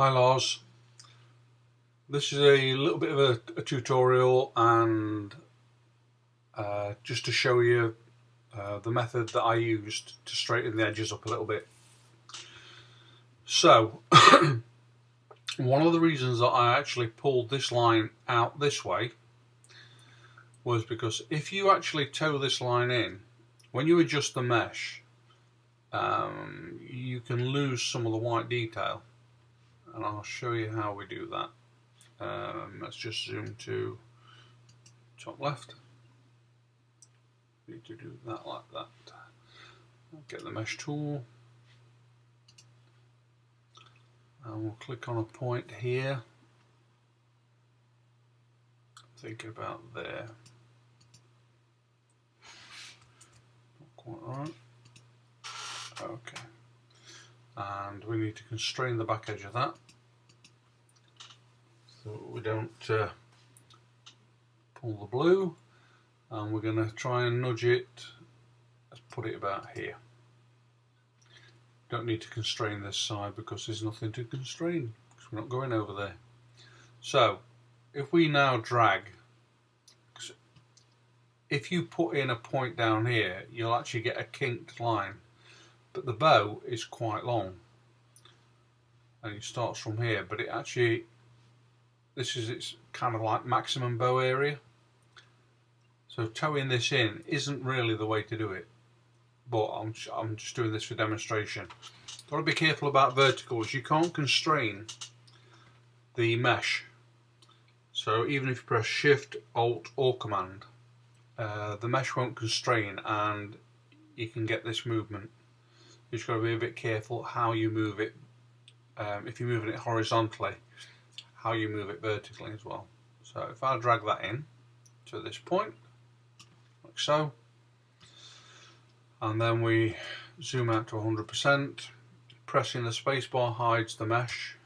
Hi Lars, this is a little bit of a tutorial and just to show you the method that I used to straighten the edges up a little bit. So one of the reasons that I actually pulled this line out this way was because if you actually toe this line in, when you adjust the mesh, you can lose some of the white detail, and I'll show you how we do that. Let's just zoom to top left. Need to do that like that. Get the mesh tool and we'll click on a point here. Thinking about there. Not quite right. Okay. And we need to constrain the back edge of that so we don't pull the blue, and we're going to try and nudge it. Let's put it about here. Don't need to constrain this side because there's nothing to constrain because we're not going over there. So if we now drag, if you put in a point down here, you'll actually get a kinked line, but the bow is quite long and it starts from here, but it actually, this is its kind of like maximum bow area. So toeing this in isn't really the way to do it, but I'm just doing this for demonstration. Got to be careful about verticals. You can't constrain the mesh. So even if you press Shift, Alt or Command, the mesh won't constrain and you can get this movement. You've just got to be a bit careful how you move it. If you're moving it horizontally, how you move it vertically as well. So if I drag that in to this point, like so, and then we zoom out to 100%, pressing the spacebar hides the mesh,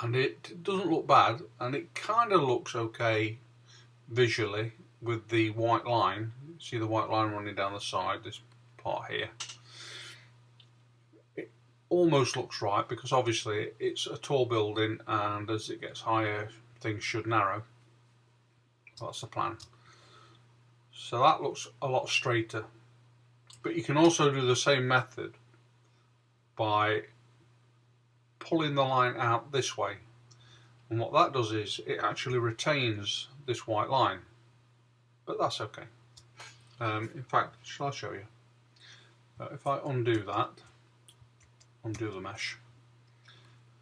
and it doesn't look bad, and it kind of looks okay visually with the white line. See the white line running down the side, this part here. It almost looks right because obviously it's a tall building, and as it gets higher things should narrow. That's the plan. So that looks a lot straighter, but you can also do the same method by pulling the line out this way, and what that does is it actually retains this white line, but that's okay. In fact, shall I show you? If I undo that, undo the mesh,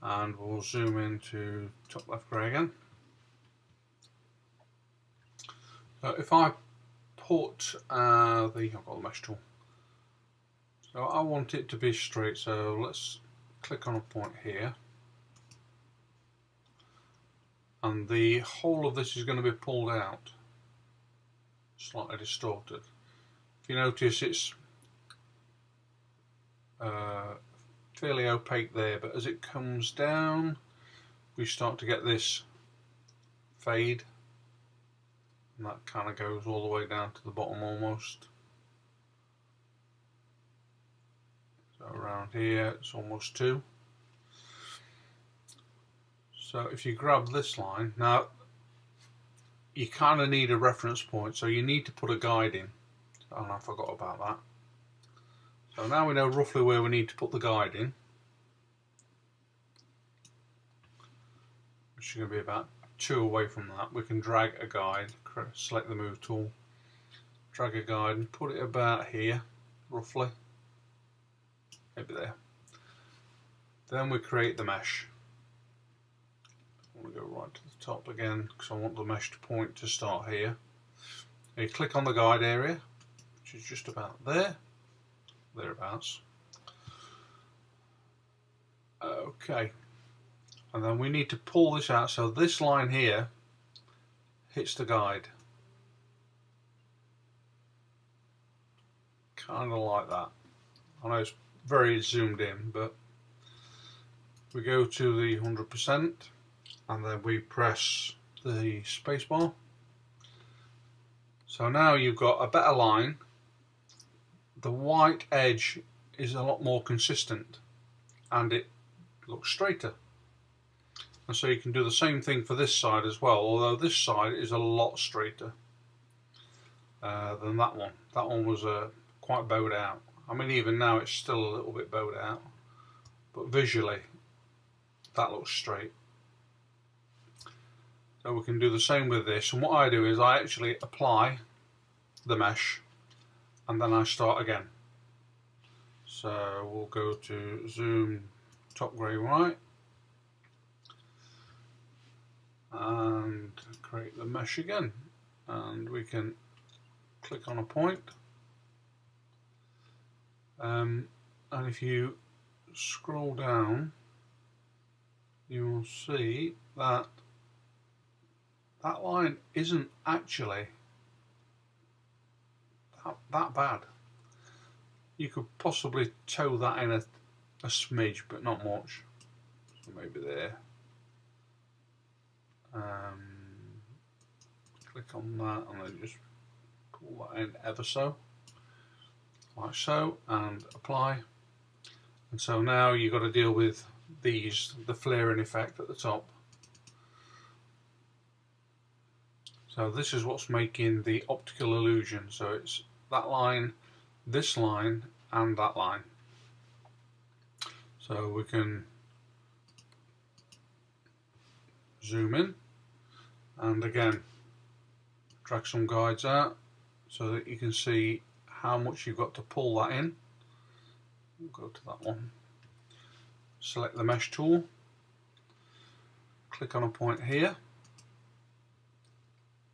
and we'll zoom into top left grey again. So if I put I've got the mesh tool, so I want it to be straight, so let's click on a point here, and the whole of this is going to be pulled out, slightly distorted. If you notice, it's fairly opaque there, but as it comes down we start to get this fade, and that kind of goes all the way down to the bottom almost. So around here it's almost 2. So if you grab this line, now you kind of need a reference point, so you need to put a guide in, and I forgot about that. So now we know roughly where we need to put the guide in, which is going to be about 2 away from that. We can drag a guide, select the move tool, drag a guide and put it about here roughly, maybe there. Then we create the mesh. I want to go right to the top again because I want the mesh to point to start here. And you click on the guide area, which is just about there, thereabouts. Okay, and then we need to pull this out so this line here hits the guide, kind of like that. I know it's very zoomed in, but we go to the 100% and then we press the spacebar. So now you've got a better line. The white edge is a lot more consistent, and it looks straighter. And so you can do the same thing for this side as well, although this side is a lot straighter than that one. That one was quite bowed out. I mean, even now it's still a little bit bowed out, but visually that looks straight. So we can do the same with this, and what I do is I actually apply the mesh and then I start again. So we'll go to zoom top grey right and create the mesh again, and we can click on a point, and if you scroll down you will see that that line isn't actually that bad. You could possibly toe that in a smidge, but not much. So maybe there. Click on that and then just pull that in ever so, like so, and apply. And so now you've got to deal with these, the flaring effect at the top. So this is what's making the optical illusion. So it's that line, this line, and that line. So we can zoom in and again drag some guides out so that you can see how much you've got to pull that in. We'll go to that one. Select the mesh tool, click on a point here,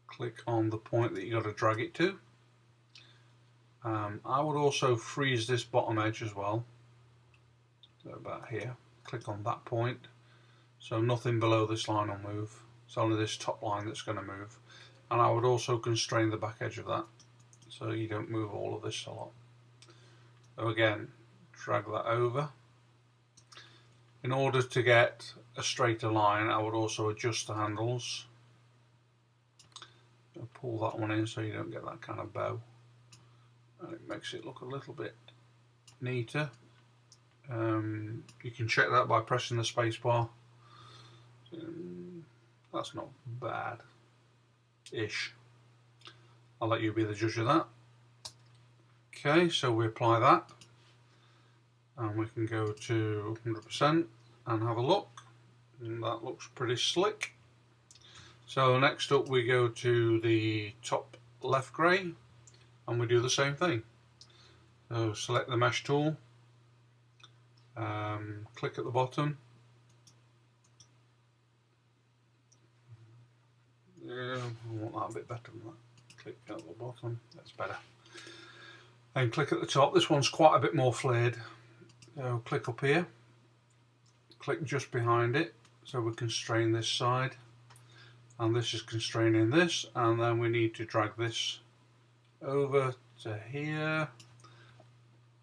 click on the point that you got to drag it to. I would also freeze this bottom edge as well, so about here. Click on that point, so nothing below this line will move, it's only this top line that's going to move. And I would also constrain the back edge of that so you don't move all of this a lot. So again, drag that over. In order to get a straighter line, I would also adjust the handles. Pull that one in so you don't get that kind of bow, and it makes it look a little bit neater. You can check that by pressing the space bar. That's not bad ish. I'll let you be the judge of that. Okay, so we apply that and we can go to 100% and have a look, and that looks pretty slick. So next up we go to the top left grey and we do the same thing. So select the mesh tool, click at the bottom, yeah, I want that a bit better than that. Click at the bottom, that's better. And click at the top. This one's quite a bit more flared. So click up here, click just behind it so we constrain this side, and this is constraining this, and then we need to drag this over to here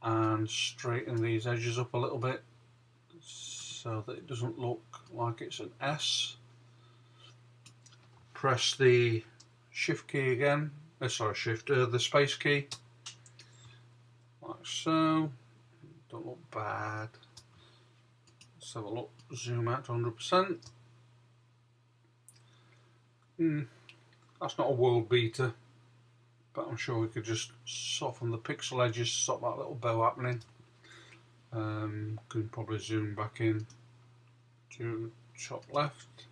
and straighten these edges up a little bit so that it doesn't look like it's an S. Press the shift key again, the space key, like so. Don't look bad. Let's have a look, zoom out to 100%. That's not a world beater, but I'm sure we could just soften the pixel edges, stop that little bow happening. Can probably zoom back in to top left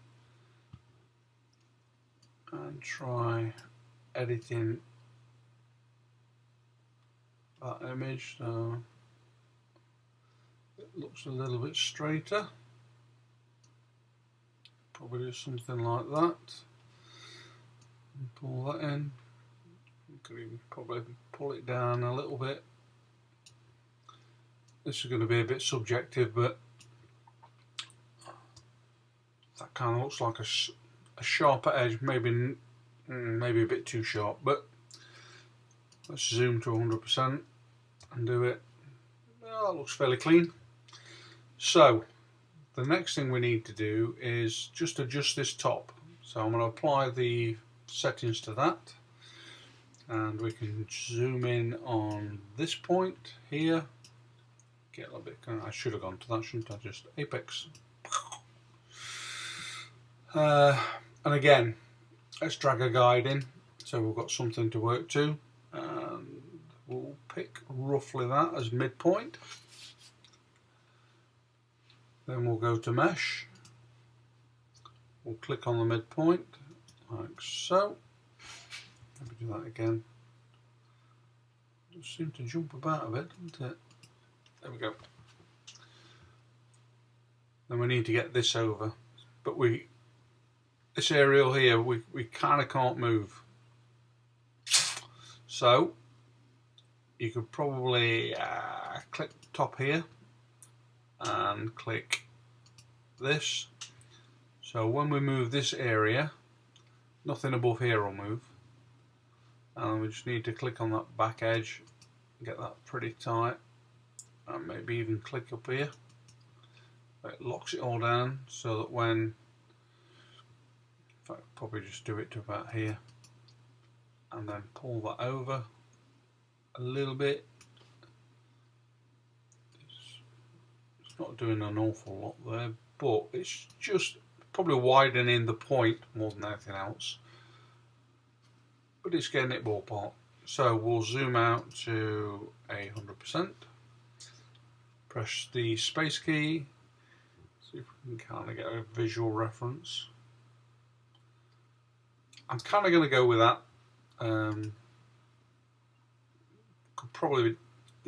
and try editing that image so it looks a little bit straighter. Probably do something like that. Pull that in. You could even probably pull it down a little bit. This is going to be a bit subjective, but that kind of looks like a sharper edge, maybe a bit too sharp, but let's zoom to 100% and do it. Well, that looks fairly clean. So the next thing we need to do is just adjust this top. So I'm going to apply the settings to that, and we can zoom in on this point here, get a little bit. I should have gone to that, shouldn't I? Just apex. And again, let's drag a guide in so we've got something to work to, and we'll pick roughly that as midpoint. Then we'll go to mesh, we'll click on the midpoint like so. Let me do that again. It does seem to jump about a bit, doesn't it? There we go. Then we need to get this over, but this aerial here we kind of can't move. So you could probably click top here and click this. So when we move this area, nothing above here will move. And we just need to click on that back edge, get that pretty tight, and maybe even click up here. It locks it all down so that when, in fact, probably just do it to about here, and then pull that over a little bit. It's not doing an awful lot there, but it's just probably widening the point more than anything else. But it's getting it ballpark. So we'll zoom out to 100%. Press the space key. See if we can kind of get a visual reference. I'm kind of going to go with that. You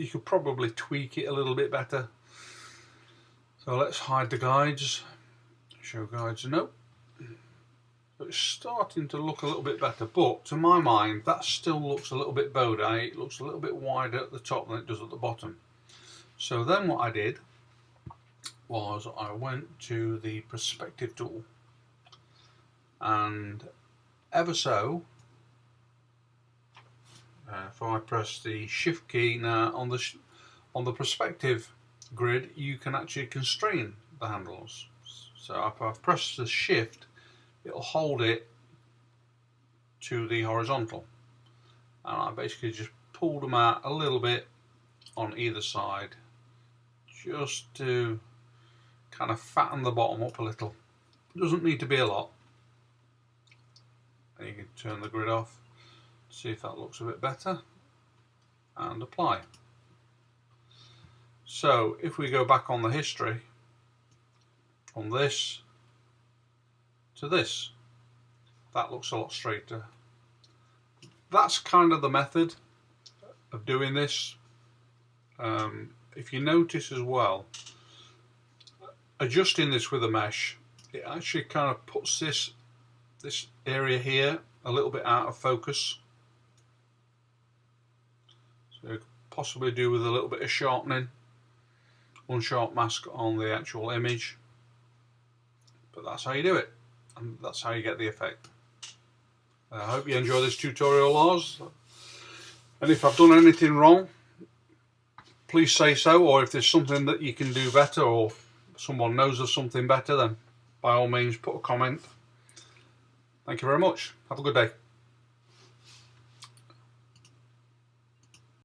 could probably tweak it a little bit better. So let's hide the guides. Show guides, no. So it's starting to look a little bit better, but to my mind that still looks a little bit bowed out. It looks a little bit wider at the top than it does at the bottom. So then what I did was I went to the perspective tool, and ever so, if I press the shift key now on the perspective grid, you can actually constrain the handles. So if I press the shift, it'll hold it to the horizontal, and I basically just pulled them out a little bit on either side just to kind of fatten the bottom up a little. It doesn't need to be a lot. And you can turn the grid off, see if that looks a bit better, and apply. So if we go back on the history, from this to this, that looks a lot straighter. That's kind of the method of doing this. If you notice as well, adjusting this with a mesh, it actually kind of puts this area here a little bit out of focus. So you could possibly do with a little bit of sharpening, unsharp mask on the actual image. But that's how you do it, and that's how you get the effect. I hope you enjoy this tutorial, Lars, and if I've done anything wrong, please say so, or if there's something that you can do better, or someone knows of something better, then by all means put a comment. Thank you very much. Have a good day.